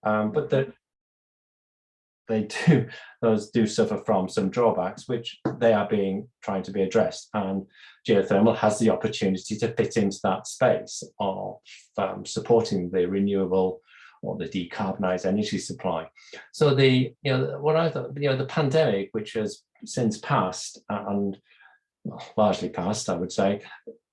but those do suffer from some drawbacks, which they are trying to be addressed. And geothermal has the opportunity to fit into that space of supporting the renewable or the decarbonised energy supply. So what I thought, the pandemic, which has since passed and largely passed, I would say,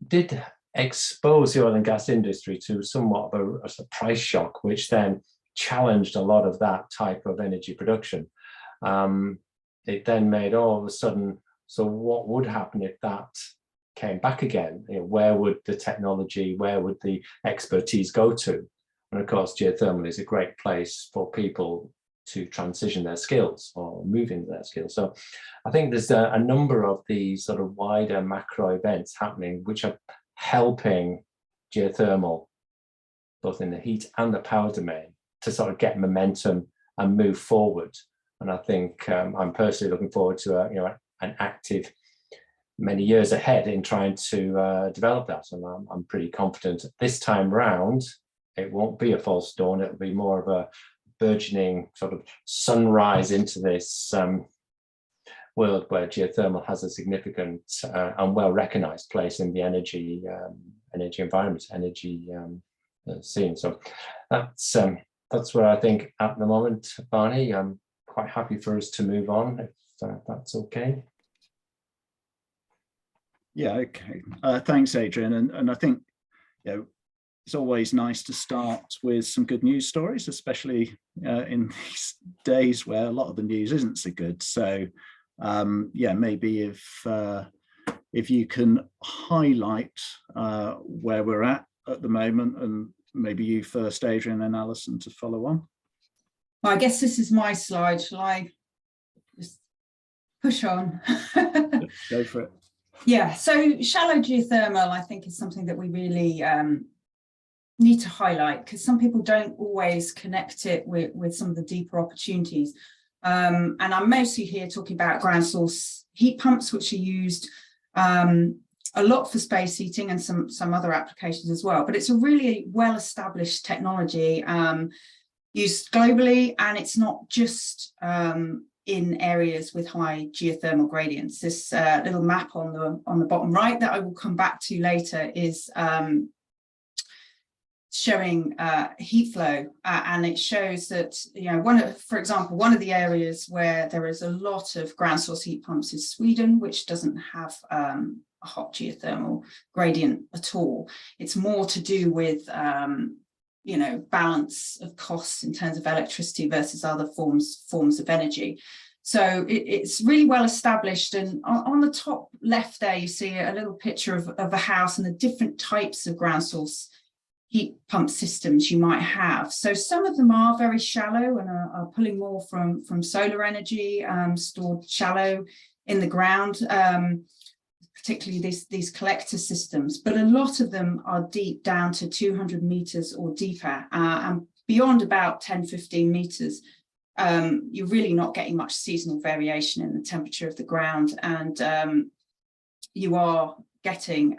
did expose the oil and gas industry to somewhat of a price shock, which then challenged a lot of that type of energy production. It then made all of a sudden, so what would happen if that came back again? Where would the technology, where would the expertise go to? And of course, geothermal is a great place for people to transition their skills or move into their skills. So I think there's a number of these sort of wider macro events happening, which are helping geothermal, both in the heat and the power domain, to sort of get momentum and move forward. And I think I'm personally looking forward to an active many years ahead in trying to develop that. And I'm pretty confident this time round, it won't be a false dawn. It'll be more of a burgeoning sort of sunrise into this world where geothermal has a significant and well-recognized place in the energy environment, energy scene. So that's what I think at the moment, Barney. I'm quite happy for us to move on, if that's okay. Yeah, okay. Thanks, Adrian. And I think it's always nice to start with some good news stories, especially in these days where a lot of the news isn't so good. So yeah, maybe if you can highlight where we're at the moment, and maybe you first, Adrian, and Alison to follow on. Well, I guess this is my slide. Shall I just push on? Go for it. Yeah, so shallow geothermal, I think, is something that we really need to highlight, because some people don't always connect it with some of the deeper opportunities. And I'm mostly here talking about ground source heat pumps, which are used a lot for space heating and some other applications as well. But it's a really well-established technology used globally, and it's not just in areas with high geothermal gradients. This little map on the bottom right that I will come back to later is showing heat flow, and it shows that, for example, one of the areas where there is a lot of ground source heat pumps is Sweden, which doesn't have a hot geothermal gradient at all. It's more to do with balance of costs in terms of electricity versus other forms of energy. So it's really well established. And on the top left there, you see a little picture of a house and the different types of ground source heat pump systems you might have. So some of them are very shallow and are pulling more from solar energy, stored shallow in the ground, particularly these collector systems. But a lot of them are deep, down to 200 meters or deeper, and beyond about 10-15 meters. You're really not getting much seasonal variation in the temperature of the ground, and you are getting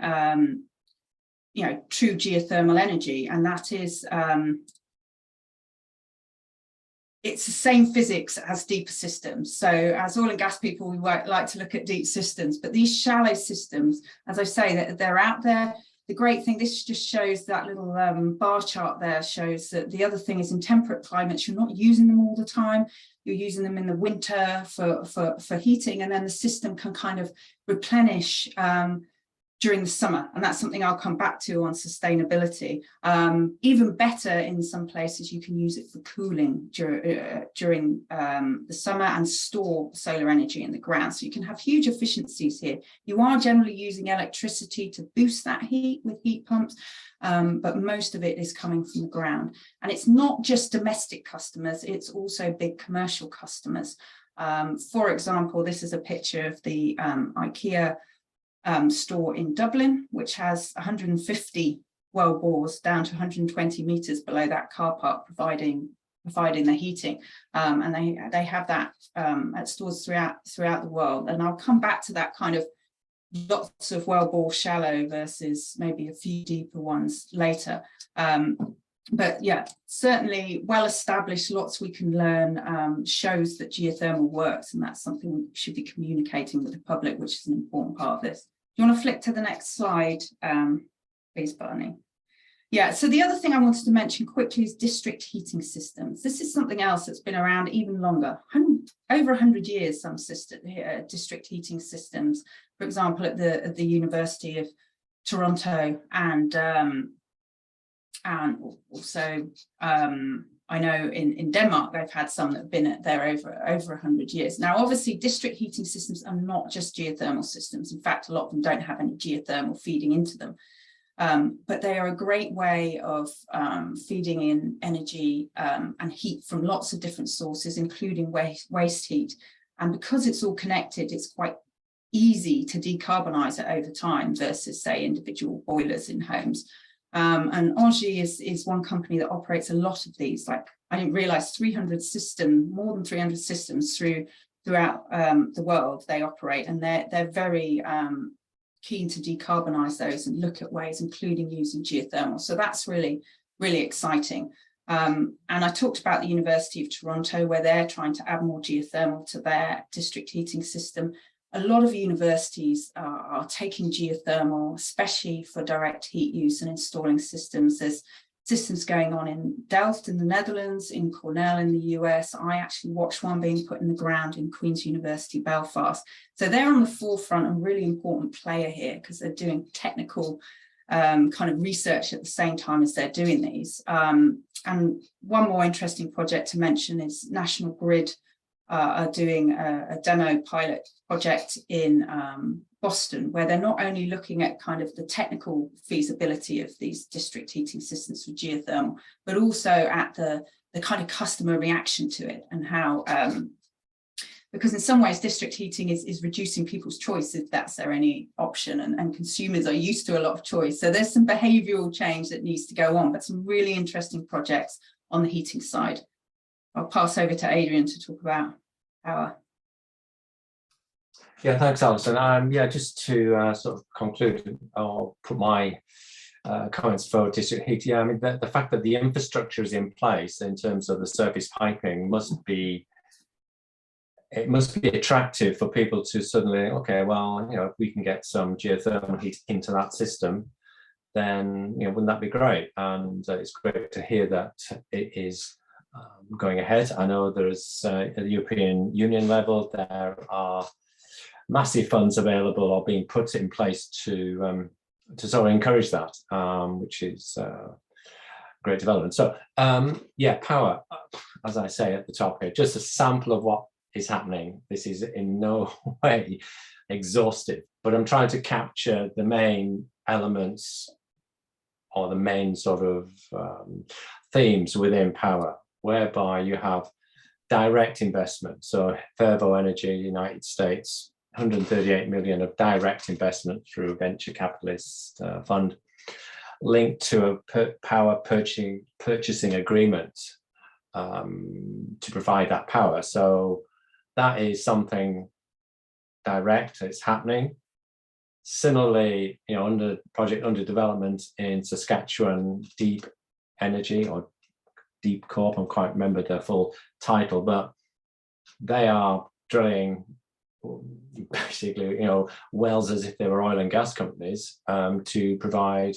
true geothermal energy, and that is it's the same physics as deeper systems. So as oil and gas people, we like to look at deep systems, but these shallow systems, as I say, they're out there. The great thing, this just shows that little bar chart there, shows that the other thing is in temperate climates, you're not using them all the time. You're using them in the winter for heating, and then the system can kind of replenish during the summer. And that's something I'll come back to on sustainability. Even better, in some places, you can use it for cooling during the summer and store solar energy in the ground. So you can have huge efficiencies here. You are generally using electricity to boost that heat with heat pumps, but most of it is coming from the ground. And it's not just domestic customers, it's also big commercial customers. For example, this is a picture of the IKEA store in Dublin, which has 150 well bores down to 120 meters below that car park, providing the heating, and they have that at stores throughout the world. And I'll come back to that kind of lots of well bore shallow versus maybe a few deeper ones later. But yeah, certainly well established, lots we can learn, shows that geothermal works, and that's something we should be communicating with the public, which is an important part of this. Do you want to flick to the next slide, please, Barney? Yeah, so the other thing I wanted to mention quickly is district heating systems. This is something else that's been around even longer, over 100 years, some district heating systems, for example, at the University of Toronto, and also I know in Denmark they've had some that have been there over 100 years. Now, obviously, district heating systems are not just geothermal systems. In fact, a lot of them don't have any geothermal feeding into them. But they are a great way of feeding in energy and heat from lots of different sources, including waste heat. And because it's all connected, it's quite easy to decarbonize it over time versus, say, individual boilers in homes. And O&G is one company that operates a lot of these. Like, I didn't realize 300 systems, more than 300 systems throughout the world they operate, and they're very keen to decarbonize those and look at ways, including using geothermal. So that's really, really exciting. And I talked about the University of Toronto, where they're trying to add more geothermal to their district heating system. A lot of universities are taking geothermal, especially for direct heat use, and installing systems. There's systems going on in Delft in the Netherlands, in Cornell in the US. I actually watched one being put in the ground in Queen's University, Belfast. So they're on the forefront and really important player here, because they're doing technical kind of research at the same time as they're doing these. And one more interesting project to mention is National Grid are doing a demo pilot project in Boston, where they're not only looking at kind of the technical feasibility of these district heating systems for geothermal, but also at the kind of customer reaction to it, and how, because in some ways district heating is reducing people's choice if that's their only option, and consumers are used to a lot of choice. So there's some behavioural change that needs to go on, but some really interesting projects on the heating side. I'll pass over to Adrian to talk about power. Yeah, thanks, Alison. Yeah, just to sort of conclude, I'll put my comments for district heat. Yeah, I mean, the fact that the infrastructure is in place in terms of the surface piping must be attractive for people to suddenly, okay, well, you know, if we can get some geothermal heat into that system, then, you know, wouldn't that be great? And it's great to hear that it is going ahead. I know there's at the European Union level, there are massive funds available or being put in place to sort of encourage that, which is great development. So yeah, power, as I say at the top here, just a sample of what is happening. This is in no way exhaustive, but I'm trying to capture the main elements or the main sort of themes within power, whereby you have direct investment. So Fervo Energy, United States, 138 million of direct investment through a venture capitalist fund linked to a power purchasing agreement to provide that power. So that is something direct, it's happening. Similarly, you know, project under development in Saskatchewan, Deep Energy or Deep Corp, I can't remember the full title, but they are drilling basically, you know, wells as if they were oil and gas companies to provide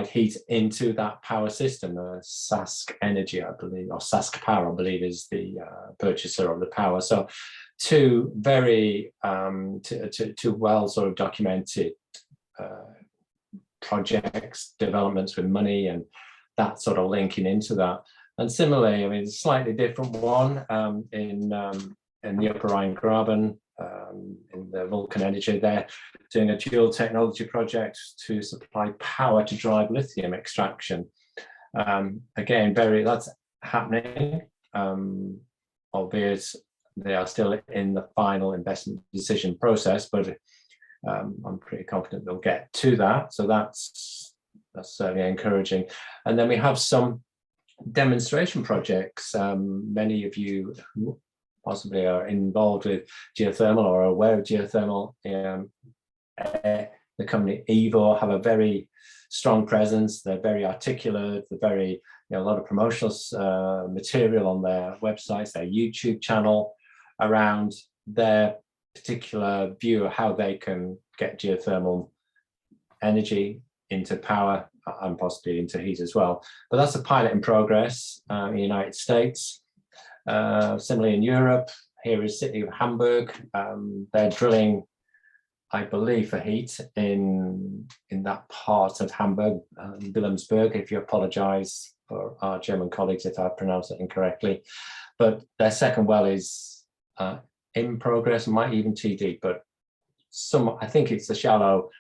heat into that power system. Sask Energy, I believe, or Sask Power, I believe, is the purchaser of the power. So two very two well sort of documented projects, developments with money, and that sort of linking into that. And similarly, I mean, it's a slightly different one in the Upper Rhine-Graben, in the Vulcan Energy. They're doing a dual technology project to supply power to drive lithium extraction. Again, that's happening, albeit they are still in the final investment decision process, but I'm pretty confident they'll get to that. So that's certainly encouraging. And then we have some demonstration projects. Many of you possibly are involved with geothermal or are aware of geothermal. The the company Evo have a very strong presence. They're very articulate. They're very, a lot of promotional material on their websites, their YouTube channel around their particular view of how they can get geothermal energy into power and possibly into heat as well. But that's a pilot in progress in the United States. Similarly in Europe, here is City of Hamburg. They're drilling, I believe, for heat in that part of Hamburg, Wilhelmsburg, if you apologize for our German colleagues if I pronounce it incorrectly. But their second well is in progress, might even TD, but I think it's a shallow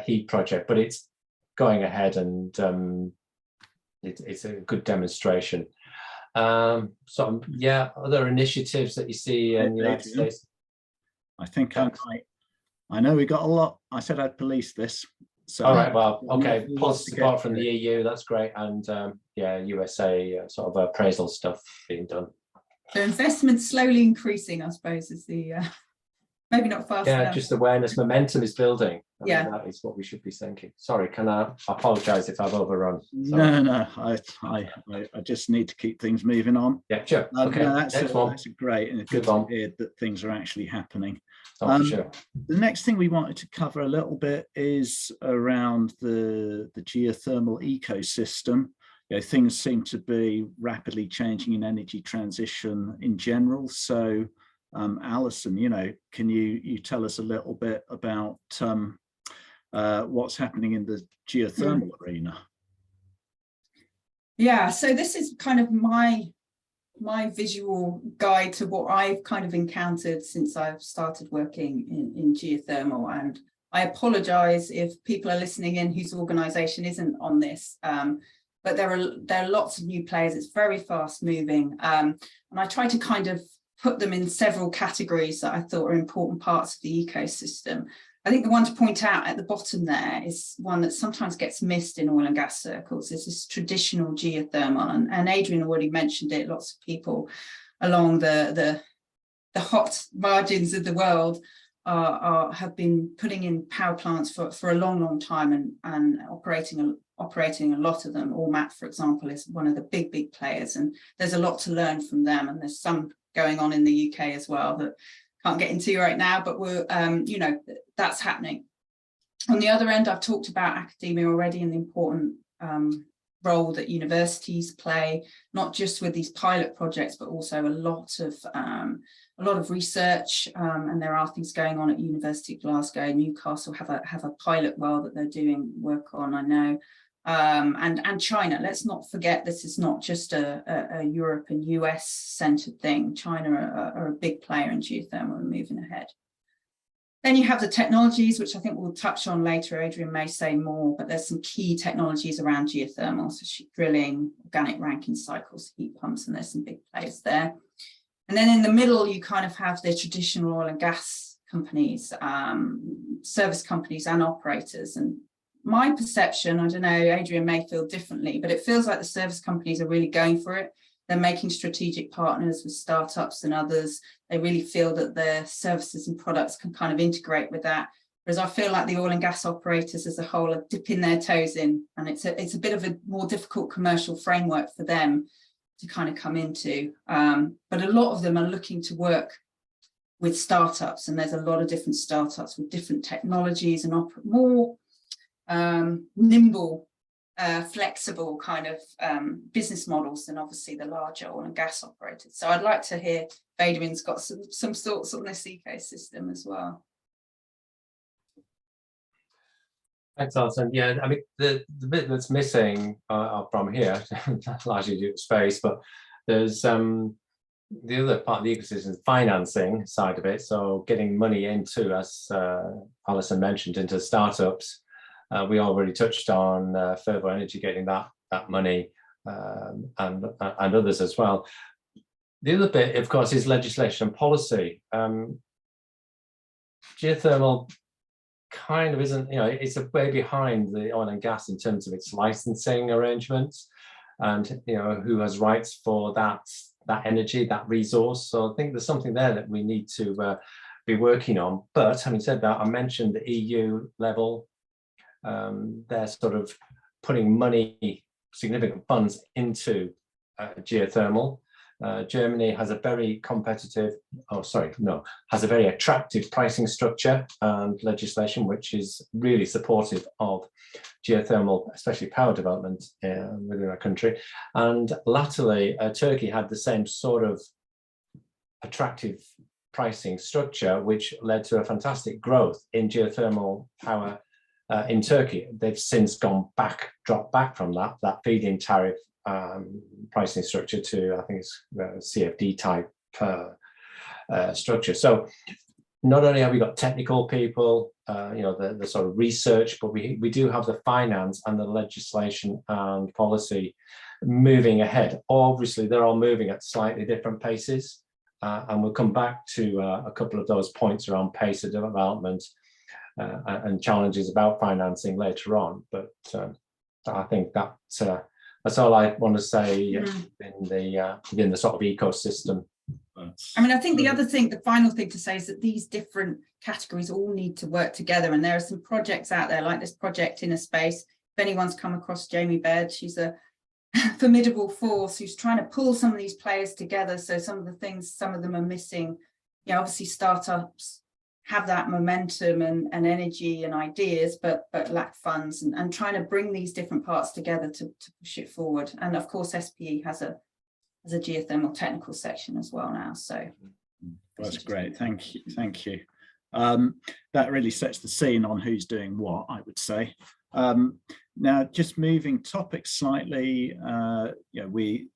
heat project, but it's going ahead, and it's a good demonstration. So yeah, other initiatives that you see in the United States. I think I know we got a lot. I said I'd police this. So all right, well, okay, positive support from the EU, that's great, and yeah, USA sort of appraisal stuff being done. So investment slowly increasing, I suppose, is the maybe not fast enough. Yeah, just awareness, momentum is building. I mean, that is what we should be thinking. Sorry, can I apologise if I've overrun? Sorry. No, I just need to keep things moving on. Yeah, sure. Okay, no, that's great, and it's good to hear that things are actually happening. Oh, for sure. The next thing we wanted to cover a little bit is around the geothermal ecosystem. Things seem to be rapidly changing in energy transition in general. So, Alison, can you tell us a little bit about what's happening in the geothermal arena? Yeah, so this is kind of my visual guide to what I've kind of encountered since I've started working in geothermal. And I apologize if people are listening in whose organization isn't on this, but there are lots of new players. It's very fast moving. And I try to kind of put them in several categories that I thought are important parts of the ecosystem. I think the one to point out at the bottom there is one that sometimes gets missed in oil and gas circles, is this traditional geothermal. And Adrian already mentioned it. Lots of people along the hot margins of the world have been putting in power plants for a long time and operating a lot of them. Ormat, for example, is one of the big players, and there's a lot to learn from them. And there's some going on in the UK as well that can't get into right now, but we're, that's happening. On the other end, I've talked about academia already and the important role that universities play, not just with these pilot projects, but also a lot of research. And there are things going on at University of Glasgow. Newcastle have a pilot well that they're doing work on, I know. And China, let's not forget, this is not just a Europe and US centered thing. China are a big player in geothermal and moving ahead. Then you have the technologies, which I think we'll touch on later. Adrian may say more, but there's some key technologies around geothermal, so drilling, organic Rankine cycles, heat pumps, and there's some big players there. And then in the middle, you kind of have the traditional oil and gas companies, service companies and operators. And my perception, I don't know, Adrian may feel differently, but it feels like the service companies are really going for it. They're making strategic partners with startups and others. They really feel that their services and products can kind of integrate with that. Whereas I feel like the oil and gas operators as a whole are dipping their toes in, and it's a bit of a more difficult commercial framework for them to kind of come into. But a lot of them are looking to work with startups, and there's a lot of different startups with different technologies and more nimble, flexible kind of business models than obviously the larger oil and gas operators. So I'd like to hear if Adrian's got some thoughts on this ecosystem as well. Thanks, Alison. Yeah, I mean, the bit that's missing from here, largely due to space, but there's the other part of the ecosystem, financing side of it. So getting money into, as Alison mentioned, into startups. We already touched on Fervo Energy getting that money and others as well. The other bit, of course, is legislation and policy. Geothermal kind of isn't, it's a way behind the oil and gas in terms of its licensing arrangements and, who has rights for that energy, that resource. So I think there's something there that we need to be working on. But having said that, I mentioned the EU level they're sort of putting money, significant funds into geothermal. Germany has a very competitive, has a very attractive pricing structure and legislation, which is really supportive of geothermal, especially power development within our country. And latterly, Turkey had the same sort of attractive pricing structure, which led to a fantastic growth in geothermal power in Turkey. They've since dropped back from that feed-in tariff pricing structure to, I think it's CFD type structure. So not only have we got technical people, the sort of research, but we do have the finance and the legislation and policy moving ahead. Obviously, they're all moving at slightly different paces, and we'll come back to a couple of those points around pace of development and challenges about financing later on. But I think that's all I want to say within the sort of ecosystem. I mean, I think the final thing to say is that these different categories all need to work together, and there are some projects out there like this project Inner Space. If anyone's come across Jamie Baird, she's a formidable force who's trying to pull some of these players together. So some of them are missing. Obviously startups have that momentum and energy and ideas, but lack funds, and trying to bring these different parts together to push it forward. And of course, SPE has a geothermal technical section as well now. So that's great. Thank you. That really sets the scene on who's doing what, I would say. Now, just moving topics slightly, we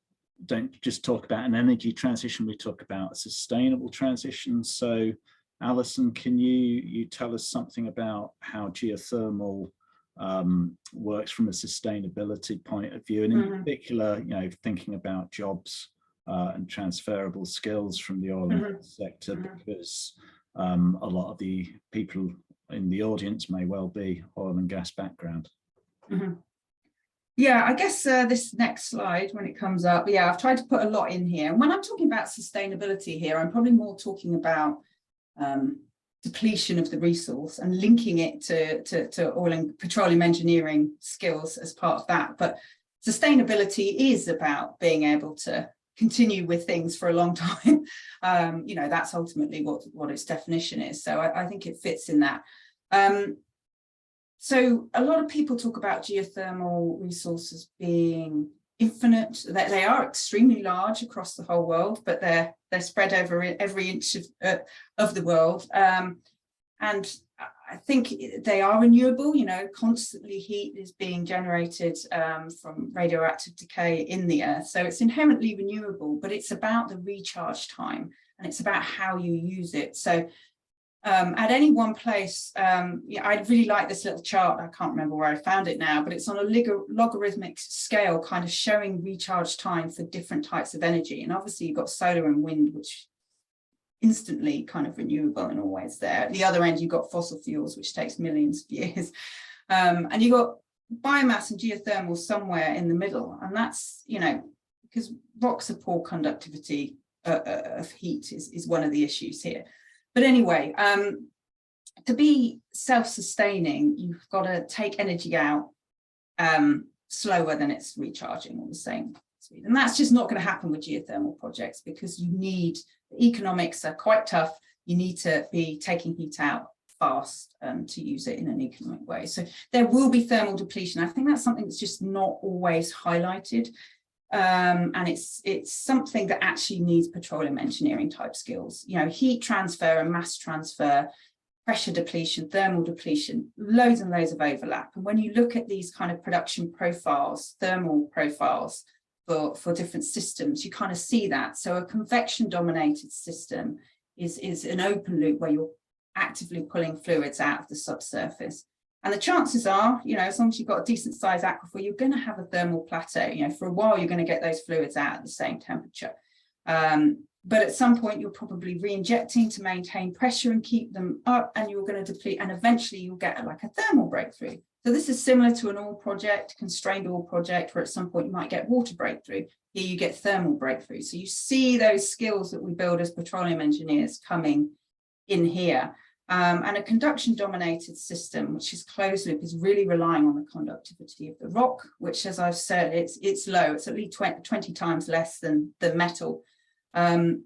don't just talk about an energy transition, we talk about a sustainable transition. So Alison, can you tell us something about how geothermal works from a sustainability point of view, and in particular, thinking about jobs and transferable skills from the oil and gas sector, because a lot of the people in the audience may well be oil and gas background. Yeah, I guess this next slide, when it comes up, I've tried to put a lot in here. And when I'm talking about sustainability here, I'm probably more talking about depletion of the resource and linking it to oil and petroleum engineering skills as part of that. But sustainability is about being able to continue with things for a long time. That's ultimately what its definition is. So I think it fits in that. So a lot of people talk about geothermal resources being infinite. That they are extremely large across the whole world, but they're spread over every inch of the world. And I think they are renewable. Constantly heat is being generated from radioactive decay in the earth. So it's inherently renewable, but it's about the recharge time, and it's about how you use it. So at any one place, I really like this little chart. I can't remember where I found it now, but it's on a logarithmic scale, kind of showing recharge time for different types of energy. And obviously you've got solar and wind, which instantly kind of renewable and always there. At the other end, you've got fossil fuels, which takes millions of years. And you've got biomass and geothermal somewhere in the middle. And that's, because rocks are poor conductivity of heat is one of the issues here. But anyway, to be self-sustaining, you've got to take energy out slower than it's recharging at the same speed. And that's just not going to happen with geothermal projects, because the economics are quite tough. You need to be taking heat out fast to use it in an economic way. So there will be thermal depletion. I think that's something that's just not always highlighted. And it's something that actually needs petroleum engineering type skills, heat transfer and mass transfer, pressure depletion, thermal depletion, loads and loads of overlap. And when you look at these kind of production profiles, thermal profiles for different systems, you kind of see that. So a convection dominated system is an open loop where you're actively pulling fluids out of the subsurface. And the chances are, as long as you've got a decent sized aquifer, you're going to have a thermal plateau. For a while, you're going to get those fluids out at the same temperature. But at some point, you're probably re-injecting to maintain pressure and keep them up, and you're going to deplete, and eventually you'll get like a thermal breakthrough. So this is similar to an oil project, constrained oil project, where at some point you might get water breakthrough. Here you get thermal breakthrough. So you see those skills that we build as petroleum engineers coming in here. And a conduction dominated system, which is closed loop, is really relying on the conductivity of the rock, which, as I've said, it's low. It's at least 20 times less than the metal. And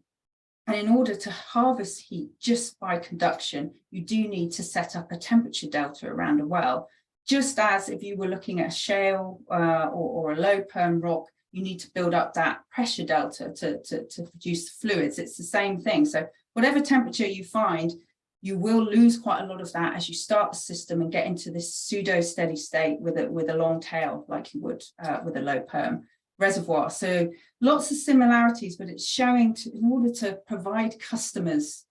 in order to harvest heat just by conduction, you do need to set up a temperature delta around a well. Just as if you were looking at a shale or a low perm rock, you need to build up that pressure delta to produce fluids. It's the same thing. So whatever temperature you find, you will lose quite a lot of that as you start the system and get into this pseudo steady state with a long tail, like you would with a low perm reservoir. So lots of similarities, but it's showing in order to provide customers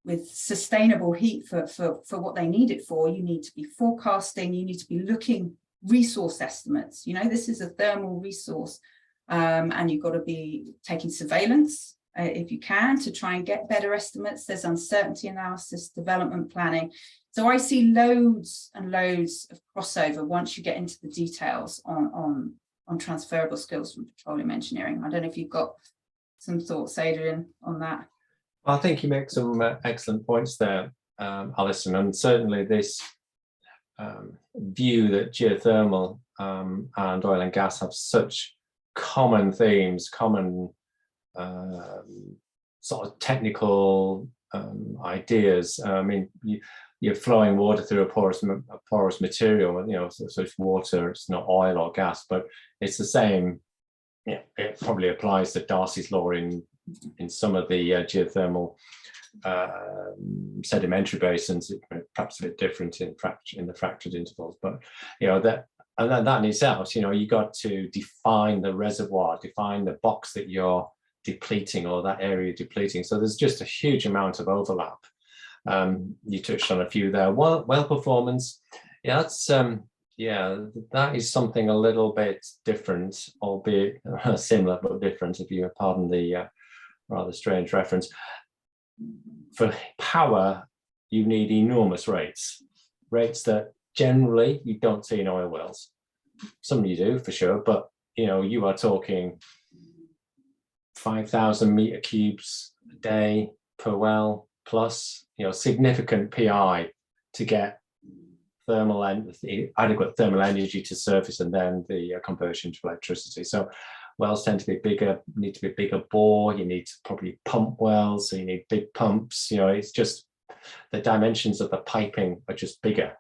with sustainable heat for what they need it for, you need to be forecasting, you need to be looking resource estimates. You know, this is a thermal resource, and you've got to be taking surveillance if you can to try and get better estimates. There's uncertainty analysis, development planning. So I see loads and loads of crossover once you get into the details on transferable skills from petroleum engineering. I don't know if you've got some thoughts, Adrian, on that. I think you make some excellent points there, Alison, and certainly this view that geothermal and oil and gas have such common themes, common sort of technical ideas. I mean, you're flowing water through a porous material, you know, so it's water, it's not oil or gas, but it's the same. Yeah, it probably applies to Darcy's law in some of the geothermal sedimentary basins, perhaps a bit different in the fractured intervals, but you know that in itself, you know, you got to define the reservoir, define the box that you're depleting or that area depleting. So there's just a huge amount of overlap. You touched on a few there. Well performance, yeah, that's that is something a little bit different, albeit similar but different, if you pardon the rather strange reference. For power, you need enormous rates that generally you don't see in oil wells. Some you do for sure, but you know, you are talking 5,000 meter cubes a day per well, plus, you know, significant PI to get adequate thermal energy to surface, and then the conversion to electricity. So wells tend to be bigger, need to be bigger bore, you need to probably pump wells, so you need big pumps, you know, it's just the dimensions of the piping are just bigger.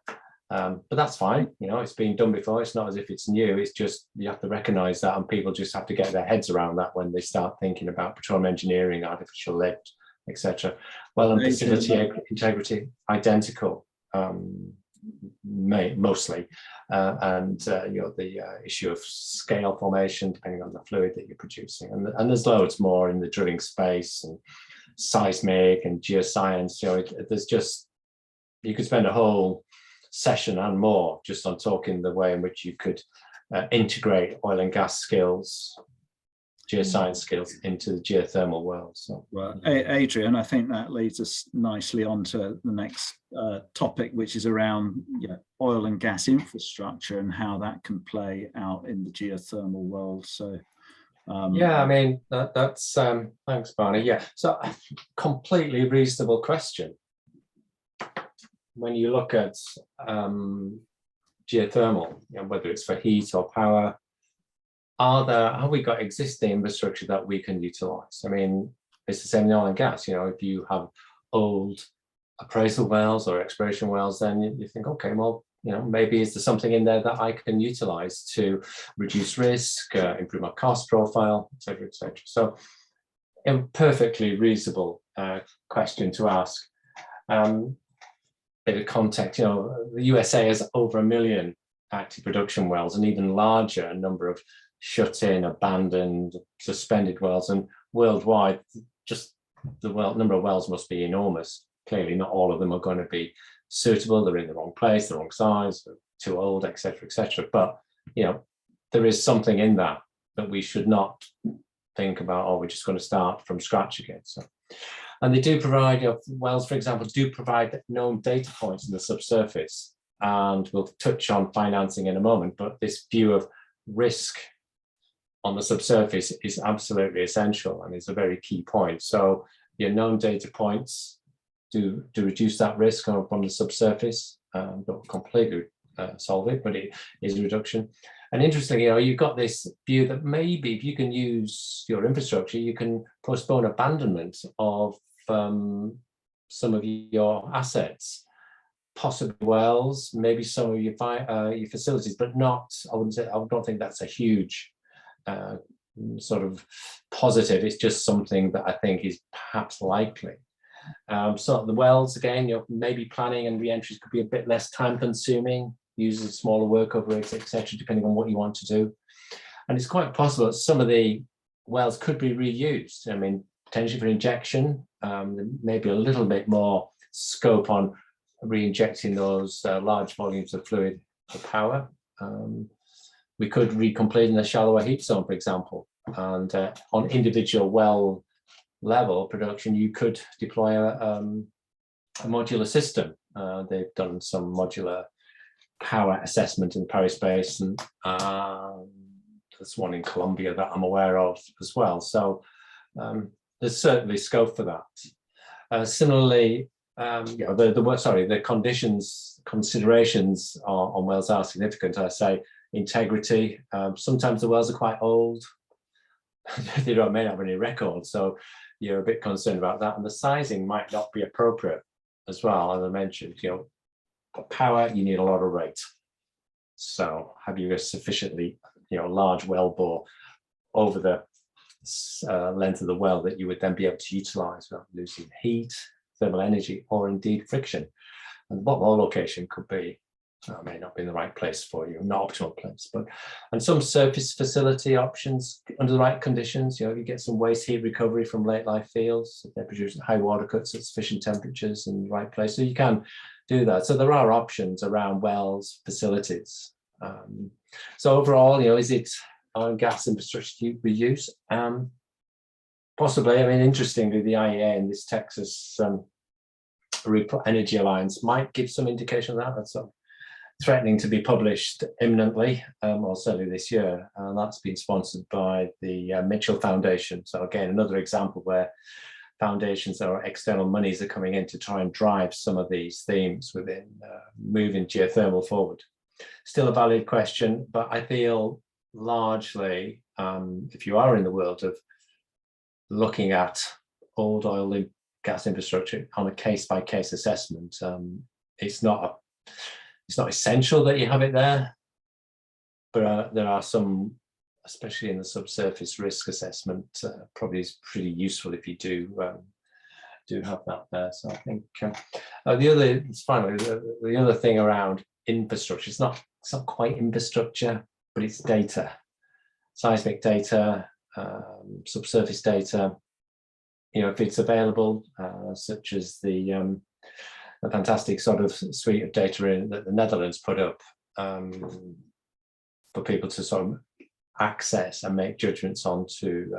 But that's fine, you know, it's been done before, it's not as if it's new, it's just you have to recognize that, and people just have to get their heads around that when they start thinking about petroleum engineering, artificial lift, etc. Well, and facility integrity, identical. Mostly, and you know, the issue of scale formation depending on the fluid that you're producing, and there's loads more in the drilling space, and seismic and geoscience. You know, there's just, you could spend a whole session and more just on talking the way in which you could integrate oil and gas skills, geoscience skills into the geothermal world. So, well, Adrian, I think that leads us nicely on to the next topic, which is around oil and gas infrastructure and how that can play out in the geothermal world. So, yeah, I mean, that's thanks, Barney. Yeah, so completely reasonable question. When you look at geothermal, you know, whether it's for heat or power, have we got existing infrastructure that we can utilize? I mean, it's the same in oil and gas. You know, if you have old appraisal wells or exploration wells, then you think, okay, well, you know, maybe is there something in there that I can utilize to reduce risk, improve my cost profile, etc., etc. So, a perfectly reasonable question to ask. Bit of context, you know, the USA has over 1 million active production wells, and even larger number of shut-in, abandoned, suspended wells, and worldwide, just the number of wells must be enormous. Clearly, not all of them are going to be suitable. They're in the wrong place, the wrong size, they're too old, etc., etc. But you know, there is something in that we should not think about, oh, we're just going to start from scratch again. So, and they do provide, you know, wells, for example, do provide known data points in the subsurface, and we'll touch on financing in a moment. But this view of risk on the subsurface is absolutely essential, and is a very key point. So your known data points do reduce that risk from the subsurface. Don't completely solve it, but it is a reduction. And interestingly, you've got this view that maybe if you can use your infrastructure, you can postpone abandonment of some of your assets, possibly wells, maybe some of your facilities, but not. I don't think that's a huge sort of positive. It's just something that I think is perhaps likely. So the wells, again, maybe planning and re-entries could be a bit less time consuming, using smaller workover rigs, etc., depending on what you want to do. And it's quite possible that some of the wells could be reused. I mean, potentially for injection, maybe a little bit more scope on re-injecting those large volumes of fluid for power. We could recomplete in a shallower heat zone, for example, and on individual well level production, you could deploy a modular system. They've done some modular power assessment in Paris Basin. There's one in Colombia that I'm aware of as well. So there's certainly scope for that. Similarly, the considerations on wells are significant. I say integrity. Sometimes the wells are quite old. They may not have any records, so you're a bit concerned about that. And the sizing might not be appropriate as well. As I mentioned, for power, you need a lot of rate. So have you a sufficiently large well bore over the length of the well that you would then be able to utilize without losing heat, thermal energy, or indeed friction. And what well location could be may not be in the right place for you, not optimal place, and some surface facility options under the right conditions. You get some waste heat recovery from late life fields if they're producing high water cuts at sufficient temperatures in the right place. So you can do that. So there are options around wells, facilities. So overall, is it oil and gas infrastructure reuse? Possibly. I mean, interestingly, the IEA and this Texas Energy Alliance might give some indication of that. That's threatening to be published imminently, or certainly this year. And that's been sponsored by the Mitchell Foundation. So again, another example where foundations or external monies are coming in to try and drive some of these themes within moving geothermal forward. Still a valid question, but I feel largely, if you are in the world of looking at old oil and gas infrastructure on a case-by-case assessment, it's not essential that you have it there, but there are some, especially in the subsurface risk assessment, probably is pretty useful if you do have that there. So I think the other thing around infrastructure, it's not quite infrastructure, but it's data, seismic data, subsurface data. If it's available, such as the fantastic sort of suite of data that the Netherlands put up for people to sort of access and make judgments onto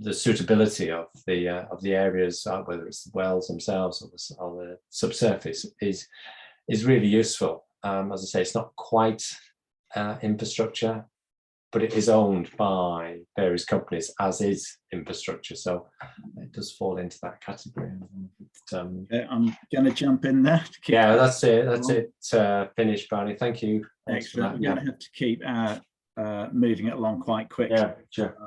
the suitability of the areas, whether it's the wells themselves or the subsurface, is really useful. As I say, it's not quite infrastructure, but it is owned by various companies, as is infrastructure. So it does fall into that category. I'm going to jump in there. Yeah, that's it. That's it. Finished, Barney. Thank you. Excellent. We're going to have to keep moving it along quite quickly. Yeah, sure.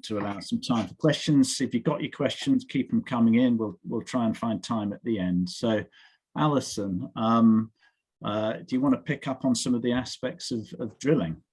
To allow some time for questions. If you've got your questions, keep them coming in. We'll try and find time at the end. So, Alison, do you want to pick up on some of the aspects of drilling?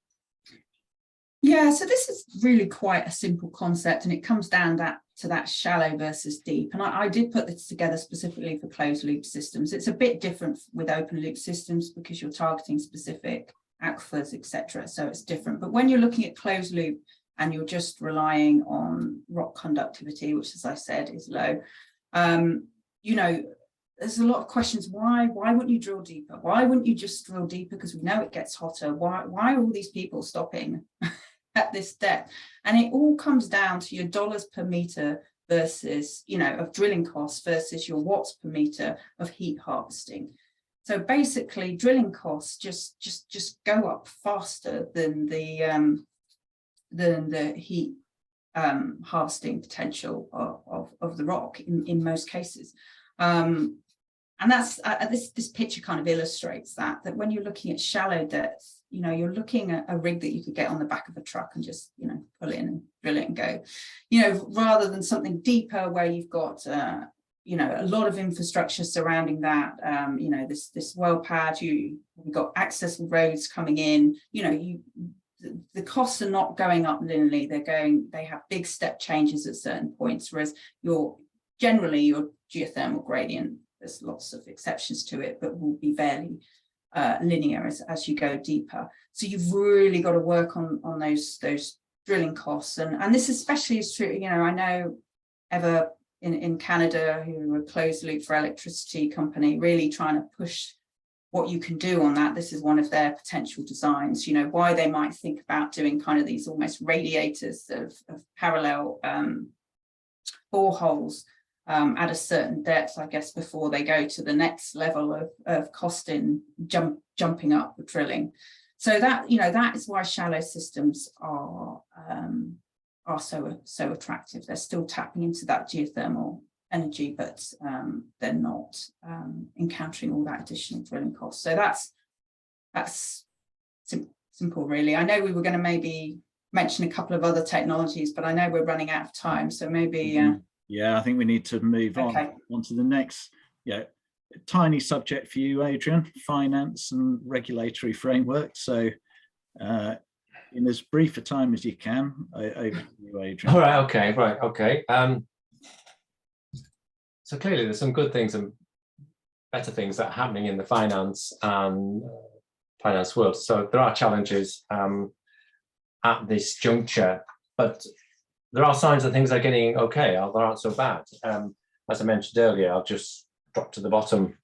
Yeah, so this is really quite a simple concept, and it comes down to that shallow versus deep. And I did put this together specifically for closed loop systems. It's a bit different with open loop systems because you're targeting specific aquifers, etc. So it's different. But when you're looking at closed loop and you're just relying on rock conductivity, which, as I said, is low, there's a lot of questions. Why wouldn't you drill deeper? Why wouldn't you just drill deeper? Because we know it gets hotter. Why are all these people stopping at this depth? And it all comes down to your dollars per meter versus, of drilling costs versus your watts per meter of heat harvesting. So basically, drilling costs just go up faster than the heat harvesting potential of the rock in most cases. And that's this picture kind of illustrates that when you're looking at shallow depths, you know, you're looking at a rig that you could get on the back of a truck and just, you know, pull in and drill it and go, you know, rather than something deeper where you've got you know, a lot of infrastructure surrounding that, you know, this well pad, you've got accessible roads coming in, you know, the costs are not going up linearly, they have big step changes at certain points, whereas generally your geothermal gradient, there's lots of exceptions to it, but will be fairly linear as you go deeper. So you've really got to work on those drilling costs, and this especially is true. You know, I know Ever in Canada, who are a closed loop for electricity company, really trying to push what you can do on that. This is one of their potential designs. You know, why they might think about doing kind of these almost radiators of parallel boreholes at a certain depth, I guess, before they go to the next level of costing jumping up with drilling. So that, you know, that is why shallow systems are so attractive. They're still tapping into that geothermal energy, but they're not encountering all that additional drilling costs. So that's simple, really. I know we were going to maybe mention a couple of other technologies, but I know we're running out of time, so maybe yeah, I think we need to move on to the next, tiny subject for you, Adrian: finance and regulatory framework. So in as brief a time as you can, over to you, Adrian. All right, okay. So clearly there's some good things and better things that are happening in the finance and finance world. So there are challenges at this juncture, but there are signs that things are getting okay, or they aren't so bad. As I mentioned earlier, I'll just drop to the bottom.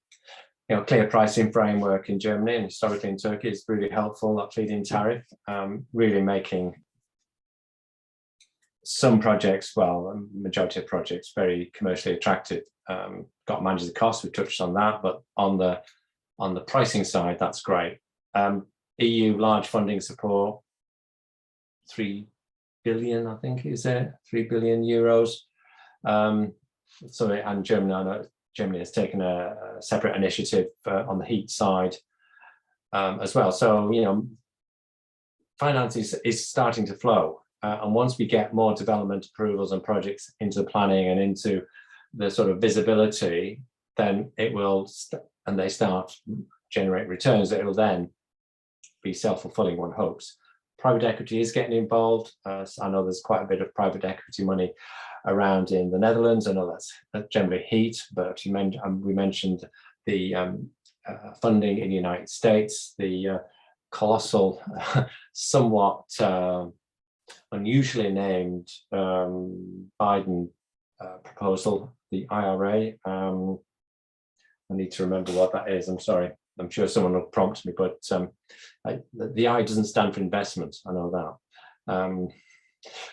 You know, clear pricing framework in Germany and historically in Turkey is really helpful. That feed-in tariff, really making some projects, well, a majority of projects, very commercially attractive. Got to manage the costs, we touched on that, but on the pricing side, that's great. EU large funding support, 3 billion, I think, is it? 3 billion euros. And Germany, I know Germany has taken a separate initiative on the heat side as well. So, you know, finance is starting to flow. And once we get more development approvals and projects into the planning and into the sort of visibility, then it will, and they start generate returns, that it will then be self-fulfilling, one hopes. Private equity is getting involved. I know there's quite a bit of private equity money around in the Netherlands. I know that's generally heat, but we mentioned the funding in the United States, the colossal, somewhat unusually named Biden proposal, the IRA. I need to remember what that is. I'm sorry. I'm sure someone will prompt me, but the I doesn't stand for investment. I know that.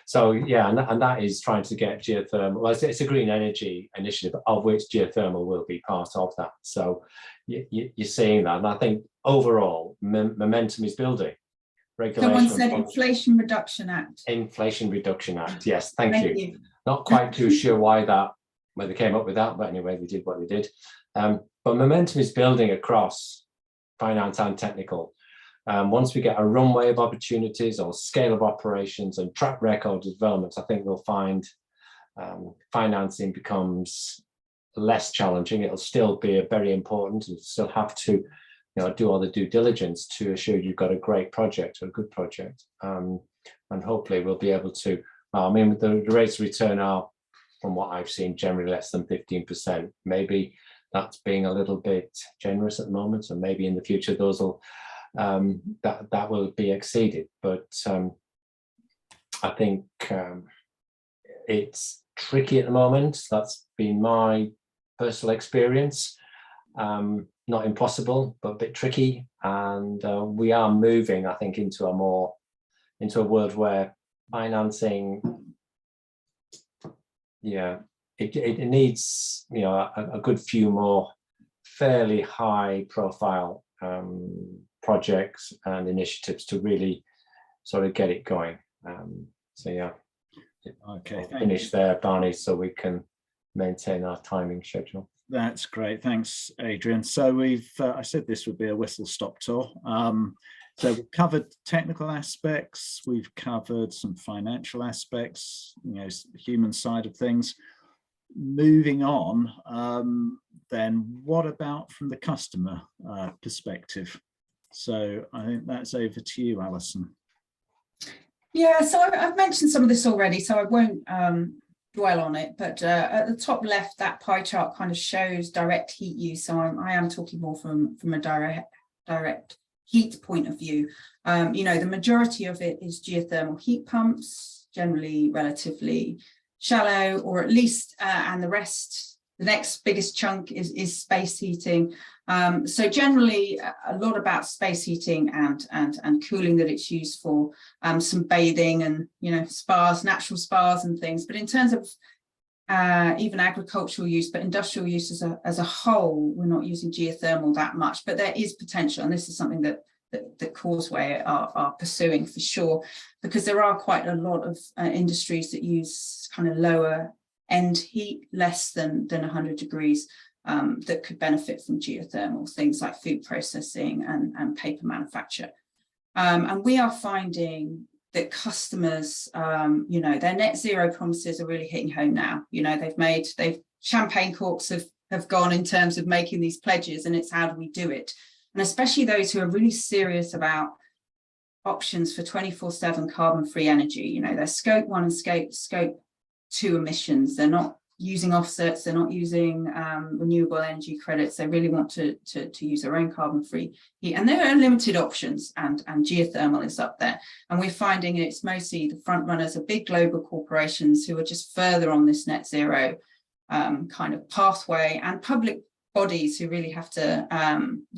So yeah, and that is trying to get geothermal. Well, it's a green energy initiative, of which geothermal will be part of that. So you're seeing that, and I think overall momentum is building. Someone said Inflation Reduction Act. Inflation Reduction Act. Yes, thank you. Not quite too sure why they came up with that, but anyway, they did what they did. But momentum is building across finance and technical. Once we get a runway of opportunities or scale of operations and track record of developments, I think we'll find financing becomes less challenging. It'll still be very important, and still have to, do all the due diligence to assure you've got a great project or a good project. And hopefully we'll be able to, the rates of return are, from what I've seen, generally less than 15%. Maybe that's being a little bit generous at the moment, and maybe in the future those will that will be exceeded. But I think it's tricky at the moment. That's been my personal experience. Not impossible, but a bit tricky. And we are moving, I think, into a world where financing, it needs, a good few more fairly high profile projects and initiatives to really sort of get it going. Okay, I'll finish there, Barney, so we can maintain our timing schedule. That's great. Thanks, Adrian. So we've, I said this would be a whistle-stop tour. So we've covered technical aspects, we've covered some financial aspects, human side of things. Moving on, then what about from the customer perspective? So I think that's over to you, Alison. Yeah, so I've mentioned some of this already, so I won't dwell on it, but at the top left, that pie chart kind of shows direct heat use. So I am talking more from a direct heat point of view. The majority of it is geothermal heat pumps, generally relatively shallow, or at least, and the rest, the next biggest chunk is space heating. So generally a lot about space heating and cooling that it's used for, some bathing and, spas, natural spas and things. But in terms of even agricultural use, but industrial use as a whole, we're not using geothermal that much, but there is potential. And this is something that Causeway are pursuing for sure, because there are quite a lot of industries that use kind of lower end heat, less than 100 degrees, that could benefit from geothermal, things like food processing and paper manufacture. And we are finding that customers, their net zero promises are really hitting home now. Champagne corks have gone in terms of making these pledges, and it's how do we do it? And especially those who are really serious about options for 24/7 carbon-free energy. Their scope 1 and scope 2 emissions. They're not using offsets, they're not using renewable energy credits. They really want to use their own carbon-free heat. And there are limited options, and geothermal is up there. And we're finding it's mostly the front runners are big global corporations who are just further on this net zero kind of pathway, and public bodies who really have to,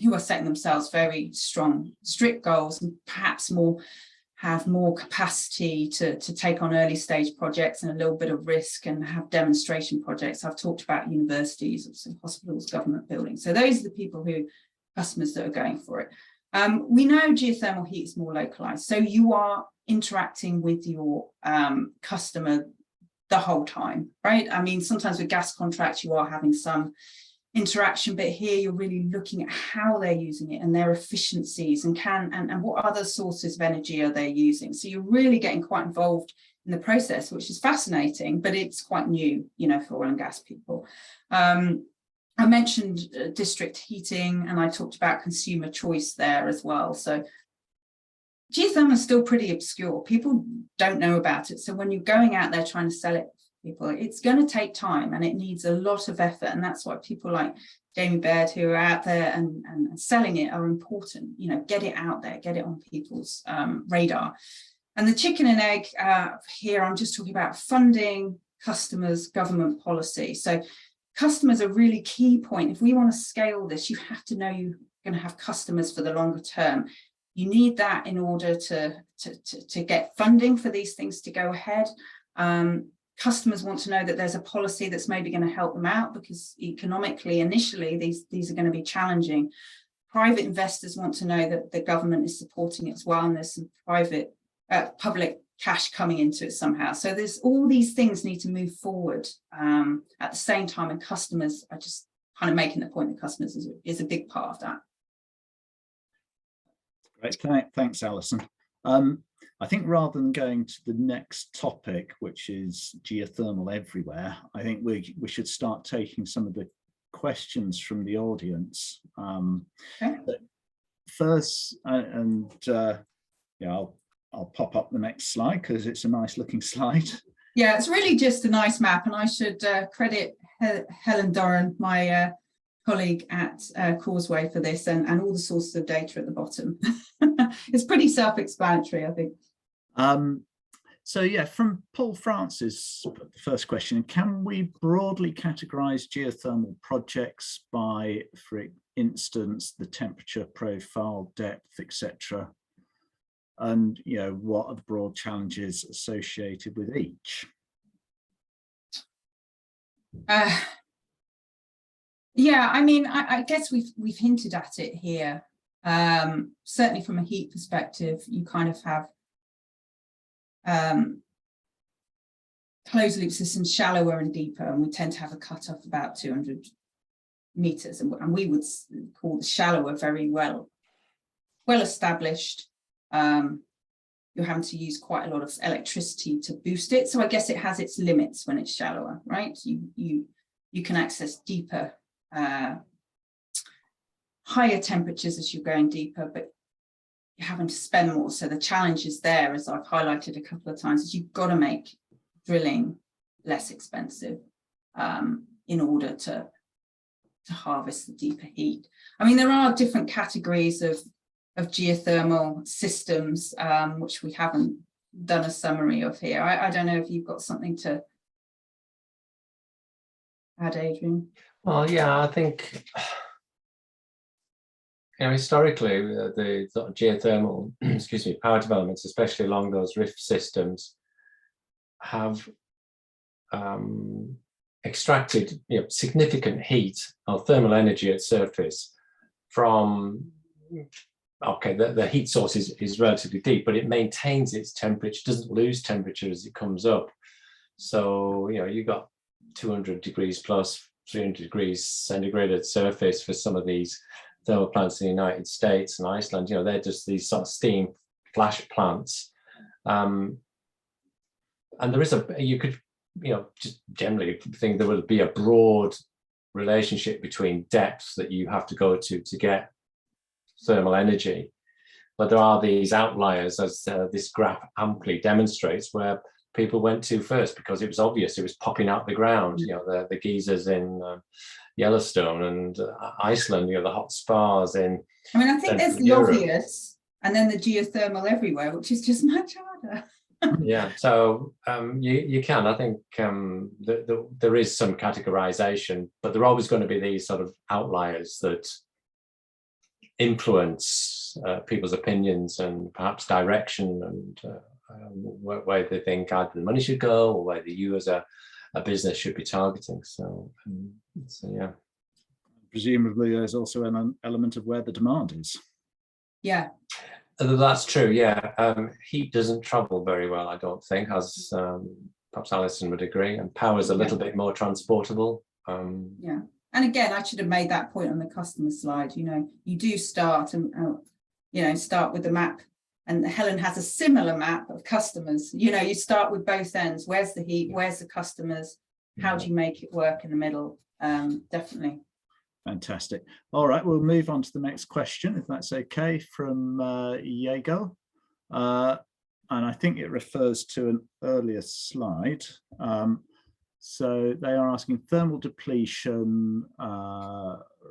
who are setting themselves very strong, strict goals, and perhaps have more capacity to take on early stage projects and a little bit of risk and have demonstration projects. I've talked about universities, also hospitals, government buildings. So those are the customers that are going for it. We know geothermal heat is more localized. So you are interacting with your customer the whole time, right? I mean, sometimes with gas contracts, you are having some interaction, but here you're really looking at how they're using it and their efficiencies and what other sources of energy are they using. So you're really getting quite involved in the process, which is fascinating, but it's quite new, for oil and gas people. I mentioned district heating, and I talked about consumer choice there as well. So geothermal is still pretty obscure. People don't know about it. So when you're going out there trying to sell it, people, it's going to take time and it needs a lot of effort, and that's why people like Jamie Baird, who are out there and selling it, are important. Get it out there, get it on people's radar. And the chicken and egg here, I'm just talking about funding, customers, government policy. So customers are a really key point. If we want to scale this, you have to know you're going to have customers for the longer term. You need that in order to get funding for these things to go ahead. Customers want to know that there's a policy that's maybe going to help them out, because economically, initially, these are going to be challenging. Private investors want to know that the government is supporting it as well, and there's some public cash coming into it somehow. So there's all these things need to move forward at the same time, and customers are just kind of making the point that customers is a big part of that. Great, thanks, Alison. I think rather than going to the next topic, which is geothermal everywhere, I think we should start taking some of the questions from the audience. Okay. First, I'll pop up the next slide because it's a nice looking slide. Yeah, it's really just a nice map, and I should credit Helen Doran, my colleague at Causeway, for this, and all the sources of data at the bottom. It's pretty self-explanatory, I think. So yeah, from Paul Francis, the first question: can we broadly categorize geothermal projects by, for instance, the temperature profile, depth, etc.? And what are the broad challenges associated with each? Yeah, I mean, I guess we've hinted at it here. Certainly from a heat perspective, you kind of have closed loop systems shallower and deeper, and we tend to have a cutoff about 200 meters, and we would call the shallower very well established. You're having to use quite a lot of electricity to boost it, so I guess it has its limits when it's shallower, right? You can access deeper, higher temperatures as you're going deeper, but you're having to spend more. So the challenge is there, as I've highlighted a couple of times, is you've got to make drilling less expensive in order to harvest the deeper heat. I mean, there are different categories of geothermal systems, which we haven't done a summary of here. I don't know if you've got something to add, Adrian. Well, yeah, I think, historically, the sort of geothermal, power developments, especially along those rift systems, have extracted significant heat or thermal energy at surface from, okay, the heat source is relatively deep, but it maintains its temperature, doesn't lose temperature as it comes up. So, you got 200 degrees plus 300 degrees centigrade at surface for some of these thermal plants in the United States and Iceland. They're just these sort of steam flash plants. And there is you could, just generally think there would be a broad relationship between depths that you have to go to get thermal energy. But there are these outliers, as this graph amply demonstrates, where people went to first because it was obvious, it was popping out the ground. The geysers in Yellowstone and Iceland, the hot spas in, I mean, I think there's the Europe. obvious, and then the geothermal everywhere, which is just much harder. Yeah, so you can, I think there is some categorization, but there are always going to be these sort of outliers that influence people's opinions and perhaps direction and where they think either the money should go or where you as a business should be targeting. So yeah. Presumably there's also an element of where the demand is. Yeah. That's true, yeah. Heat doesn't travel very well, I don't think, as perhaps Alison would agree, and power is a little bit more transportable. Yeah, and again, I should have made that point on the customer slide. You do start and start with the map, and Helen has a similar map of customers. You start with both ends. Where's the heat? Where's the customers? How do you make it work in the middle? Definitely. Fantastic. All right, we'll move on to the next question, if that's okay, from Diego. And I think it refers to an earlier slide. So they are asking, thermal depletion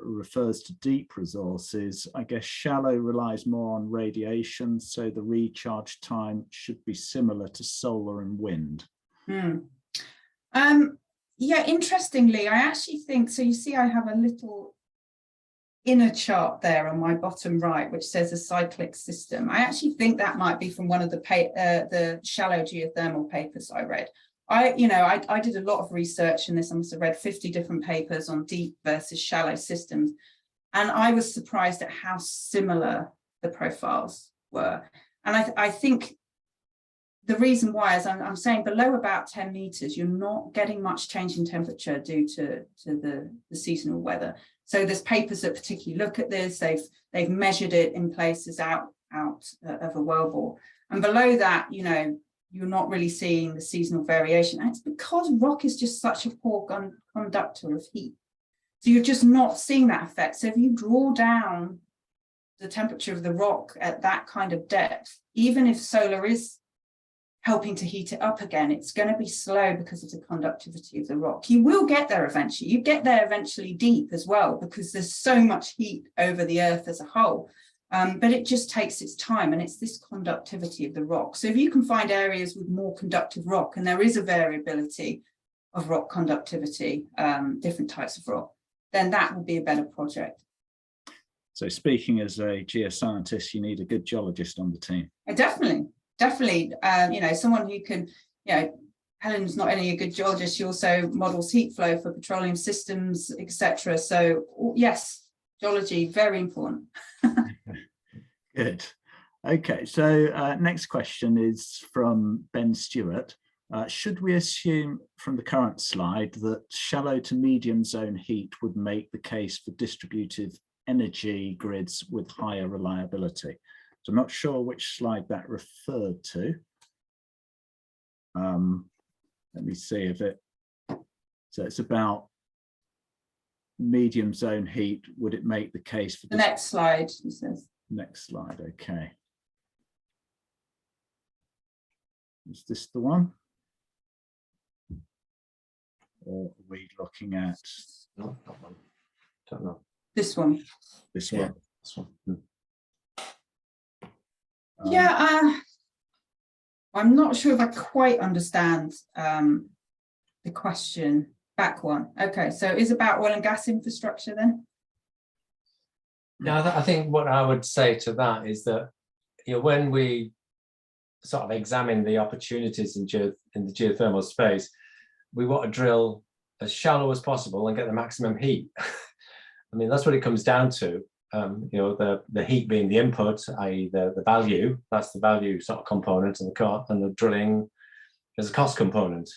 refers to deep resources. I guess shallow relies more on radiation, so the recharge time should be similar to solar and wind. Yeah, interestingly, I actually think, so you see I have a little inner chart there on my bottom right, which says a cyclic system. I actually think that might be from one of the shallow geothermal papers I read. I did a lot of research in this. I must have read 50 different papers on deep versus shallow systems. And I was surprised at how similar the profiles were. And I think the reason why is I'm saying below about 10 meters, you're not getting much change in temperature due to the seasonal weather. So there's papers that particularly look at this. They've measured it in places out of a wellbore. And below that, you're not really seeing the seasonal variation. And it's because rock is just such a poor conductor of heat. So you're just not seeing that effect. So if you draw down the temperature of the rock at that kind of depth, even if solar is helping to heat it up again, it's going to be slow because of the conductivity of the rock. You will get there eventually. You get there eventually deep as well, because there's so much heat over the earth as a whole. But it just takes its time, and it's this conductivity of the rock. So if you can find areas with more conductive rock, and there is a variability of rock conductivity, different types of rock, then that will be a better project. So speaking as a geoscientist, you need a good geologist on the team. Definitely. Someone who can, Helen's not only a good geologist, she also models heat flow for petroleum systems, etc. So yes, geology, very important. Good. Okay, so next question is from Ben Stewart. Should we assume from the current slide that shallow to medium zone heat would make the case for distributed energy grids with higher reliability? So I'm not sure which slide that referred to. Let me see if it, so it's about medium zone heat. Would it make the case for the next slide, he says. Next slide, okay. Is this the one? Or are we looking at? No, that one. Don't know. This one. This Yeah, one. this one. Yeah, I'm not sure if I quite understand the question. Back one. Okay, so it is about oil and gas infrastructure then? Yeah, I think what I would say to that is that, you know, when we sort of examine the opportunities in the geothermal space, we want to drill as shallow as possible and get the maximum heat. I mean, that's what it comes down to. You know, the heat being the input, i.e. the value, that's the value sort of component, and the drilling is a cost component.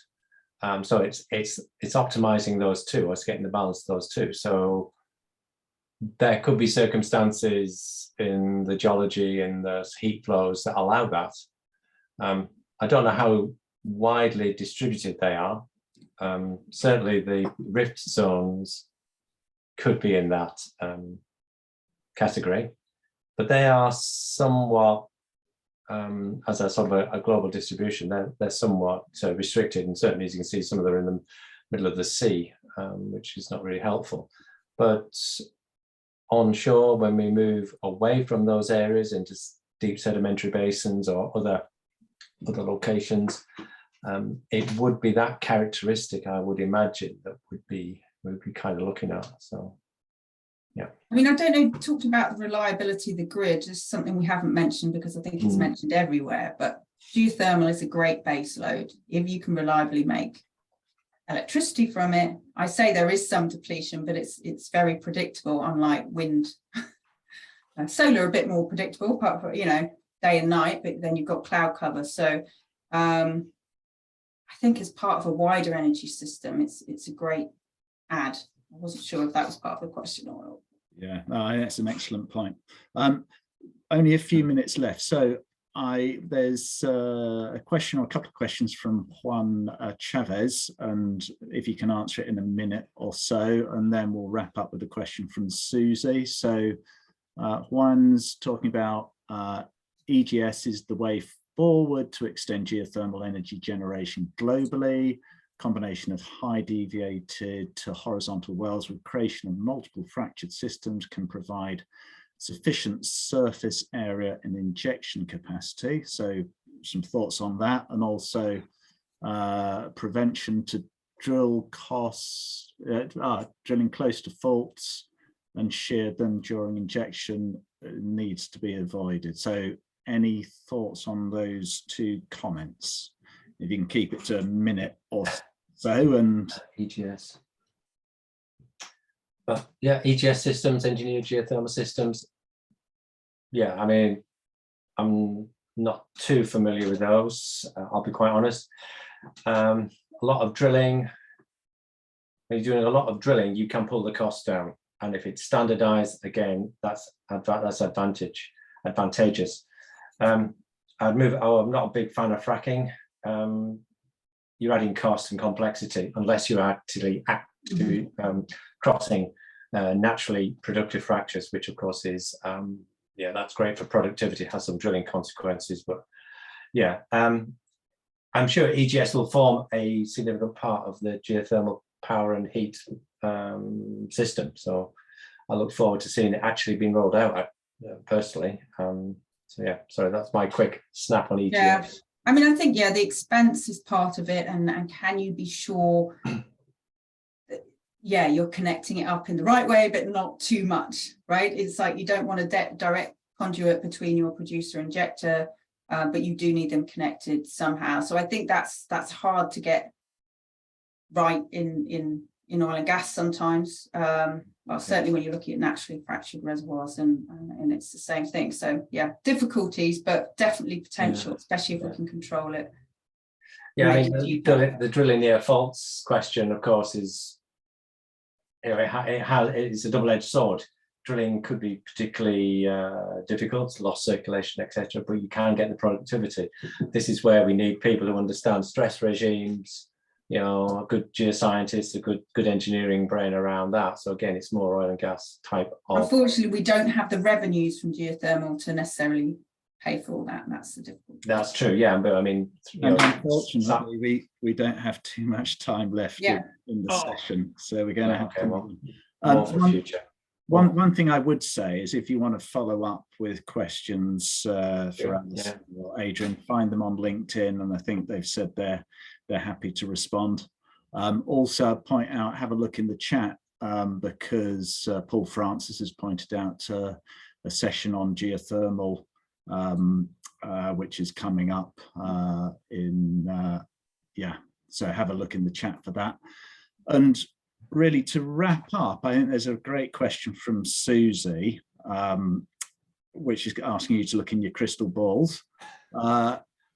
So it's optimizing those two, or it's getting the balance of those two. So there could be circumstances in the geology and the heat flows that allow that. I don't know how widely distributed they are. Certainly the rift zones could be in that category, but they are somewhat, as a sort of a global distribution, they're somewhat restricted, and certainly, as you can see, some of them are in the middle of the sea, which is not really helpful. But onshore, when we move away from those areas into deep sedimentary basins or other locations, it would be that characteristic, I would imagine, that we'd be kind of looking at. So yeah. I mean, I don't know, you talked about the reliability of the grid. It's something we haven't mentioned because I think it's mentioned everywhere, but geothermal is a great base load. If you can reliably make electricity from it, I say there is some depletion, but it's very predictable, unlike wind. Solar a bit more predictable, apart from, you know, day and night, but then you've got cloud cover. So I think as part of a wider energy system, it's a great add. I wasn't sure if that was part of the question or not. Yeah, that's an excellent point. Only a few minutes left. So there's a question or a couple of questions from Juan Chavez, and if you can answer it in a minute or so, and then we'll wrap up with a question from Susie. So Juan's talking about EGS is the way forward to extend geothermal energy generation globally. Combination of high deviated to horizontal wells with creation of multiple fractured systems can provide sufficient surface area and injection capacity. So some thoughts on that, and also prevention to drill costs, drilling close to faults and shear them during injection needs to be avoided. So any thoughts on those two comments? If you can keep it to a minute or so. And EGS. But yeah, EGS systems, engineered geothermal systems. Yeah, I mean, I'm not too familiar with those, I'll be quite honest. A lot of drilling, when you're doing a lot of drilling, you can pull the costs down. And if it's standardized, again, that's advantageous. I'm not a big fan of fracking. You're adding cost and complexity unless you're actually crossing naturally productive fractures, which of course is, yeah, that's great for productivity, has some drilling consequences, but yeah, I'm sure EGS will form a significant part of the geothermal power and heat system. So I look forward to seeing it actually being rolled out personally. So yeah, sorry, that's my quick snap on EGS. Yeah. I mean, I think, yeah, the expense is part of it, and can you be sure that, yeah, you're connecting it up in the right way, but not too much, right? It's like you don't want a direct conduit between your producer and injector, but you do need them connected somehow. So I think that's hard to get right in oil and gas sometimes. Well, certainly when you're looking at naturally fractured reservoirs, and it's the same thing. So yeah, difficulties, but definitely potential, especially if we can control it. Yeah, I make mean, it deeper. the drilling near faults question, of course, is, you know, it's a double-edged sword. Drilling could be particularly difficult, lost circulation, etc., but you can get the productivity. This is where we need people who understand stress regimes, you know, a good geoscientist, a good engineering brain around that. So again, it's more oil and gas type of. Unfortunately, we don't have the revenues from geothermal to necessarily pay for all that, and that's the difficulty. That's true, yeah, but I mean, you And know, unfortunately, we don't have too much time left in the session, so we're going to have to. Well, more for future. One thing I would say is, if you want to follow up with questions for us or Adrian, find them on LinkedIn, and I think they've said they're happy to respond. Also, point out, have a look in the chat, because Paul Francis has pointed out a session on geothermal, which is coming up so have a look in the chat for that. And really, to wrap up, I think there's a great question from Susie, which is asking you to look in your crystal balls.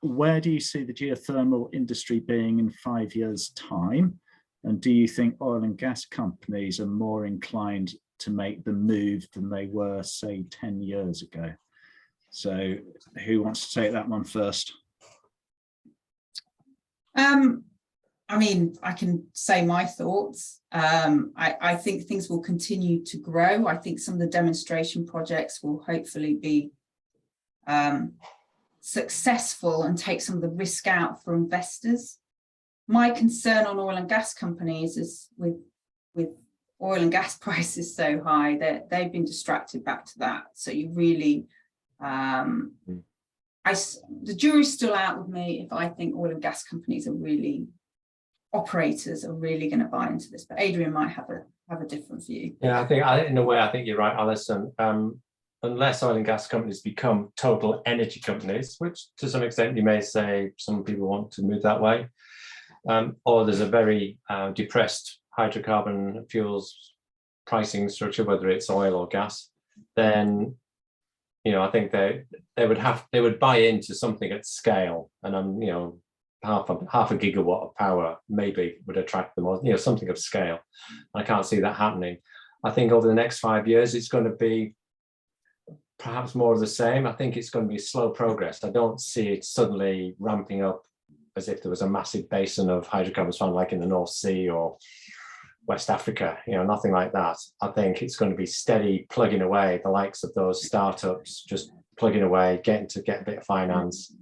Where do you see the geothermal industry being in 5 years' time? And do you think oil and gas companies are more inclined to make the move than they were, say, 10 years ago? So who wants to take that one first? I mean, I can say my thoughts. I think things will continue to grow. I think some of the demonstration projects will hopefully be successful and take some of the risk out for investors. My concern on oil and gas companies is with oil and gas prices so high that they've been distracted back to that. So you really, the jury's still out with me if I think oil and gas companies are really, operators are really going to buy into this. But Adrian might have a different view. Yeah, in a way, I think you're right, Alison. Unless oil and gas companies become total energy companies, which to some extent you may say some people want to move that way, or there's a very depressed hydrocarbon fuels pricing structure, whether it's oil or gas, then, you know, I think they would buy into something at scale, and you know, half a gigawatt of power maybe would attract them, or, you know, something of scale. I can't see that happening. I think over the next 5 years it's going to be perhaps more of the same. I think it's going to be slow progress. I don't see it suddenly ramping up as if there was a massive basin of hydrocarbons found like in the North Sea or West Africa, you know, nothing like that. I think it's going to be steady plugging away, the likes of those startups just plugging away, getting to get a bit of finance.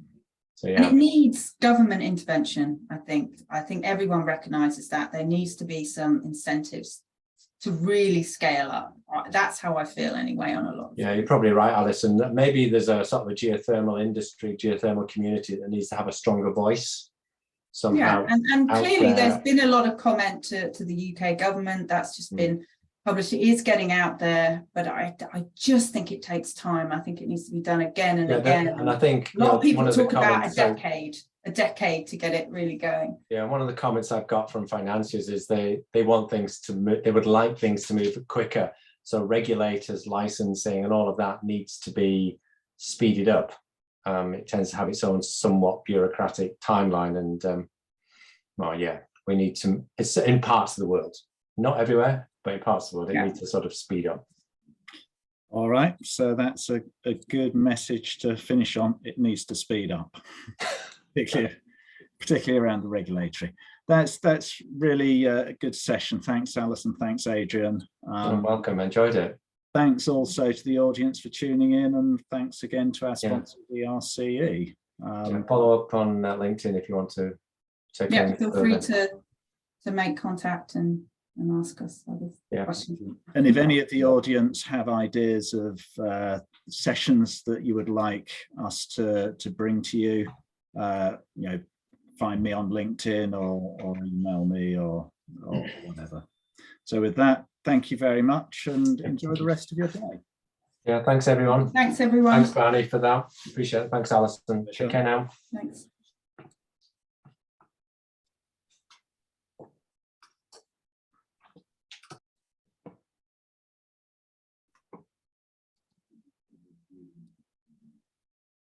So, yeah. And it needs government intervention, I think. I think everyone recognises that there needs to be some incentives to really scale up. That's how I feel anyway on a lot of Yeah, you're probably right, Alison. Maybe there's a sort of a geothermal industry, geothermal community that needs to have a stronger voice somehow. Yeah, and clearly there's been a lot of comment to the UK government that's just been published. It is getting out there, but I just think it takes time. I think it needs to be done again and again. And I think a lot of people talk about a decade to get it really going. Yeah, one of the comments I've got from financiers is they want things to move, they would like things to move quicker. So regulators, licensing and all of that needs to be speeded up. It tends to have its own somewhat bureaucratic timeline, and well, yeah, we need to, it's in parts of the world, not everywhere, but in parts of the world, it needs to sort of speed up. All right, so that's a good message to finish on. It needs to speed up. particularly around the regulatory. That's really a good session. Thanks, Alison. Thanks, Adrian. You're welcome. Enjoyed it. Thanks also to the audience for tuning in, and thanks again to our sponsor, the RCE. Follow up on LinkedIn if you want to check in. Yeah, feel free to make contact and ask us other questions. And if any of the audience have ideas of sessions that you would like us to bring to you, you know, find me on LinkedIn or email me or whatever. So with that, thank you very much and enjoy the rest of your day. Yeah, thanks everyone. Thanks everyone. Thanks Barney for that. Appreciate it. Thanks Alison. Take care now. Thanks.